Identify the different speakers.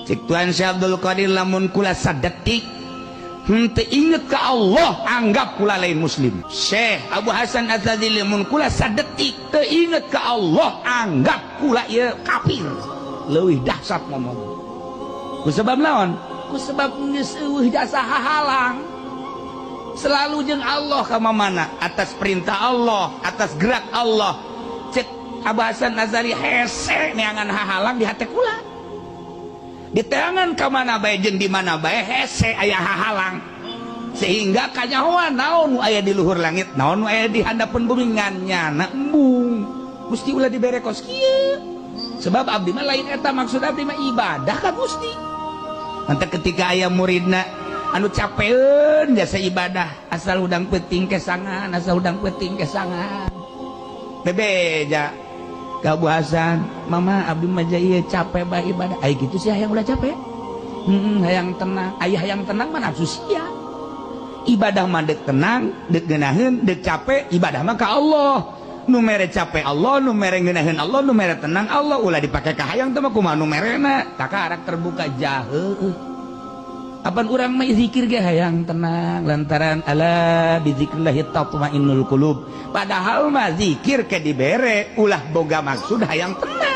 Speaker 1: cik Tuan Syekh Abdul Qadir lamun kula sadetik henteu inget ka Allah anggap kula lain muslim. Syekh Abu Hasan Asyadzili lamun kula sadetik teu inget ka Allah anggap kula ieu kafir. Leuwih dahsyat ngomong. Ku sebab naon? Ku sebab geus eueuh jasa hahalang. Selalu jeung Allah ka mamana atas perintah Allah, atas gerak Allah. Cek Abu Hasan Asyadzili hese neangan hahalang di hate kula. Di teangan ka mana bae jeung di mana bae hese aya hahalang. Sehingga kanyahoan naon nu aya di luhur langit, naon nu aya di handapeun bumi nganyana embung. Gusti ulah dibere kos kieu. Sebab abdi mah lain eta maksud abdi mah ibadah ka Gusti. Mantap ketika aya muridna anu capeun jasa ibadah asal udang peuting kesangan, asal udang peuting kesangan. Bebeja ka Abu Hasan, mama abdi mah ieu capek bae ibadah. Ai kitu sih hayang ulah capek. Hayang tenang, aya hayang tenang mah nafsu sia. Ibadah mah deuk tenang, deuk geunaheun, deuk capek, ibadah mah ka Allah. Nu mere capek Allah, nu mere geunaheun Allah, nu mere tenang Allah, ulah dipake ka hayang teh mah kumaha nu merena. Takarak terbuka jaheuh. Apan urang mah zikir ge hayang tenang lantaran ala bizikrillah tatmainnul qulub. Padahal mah zikir ke dibere ulah boga maksud hayang tenang.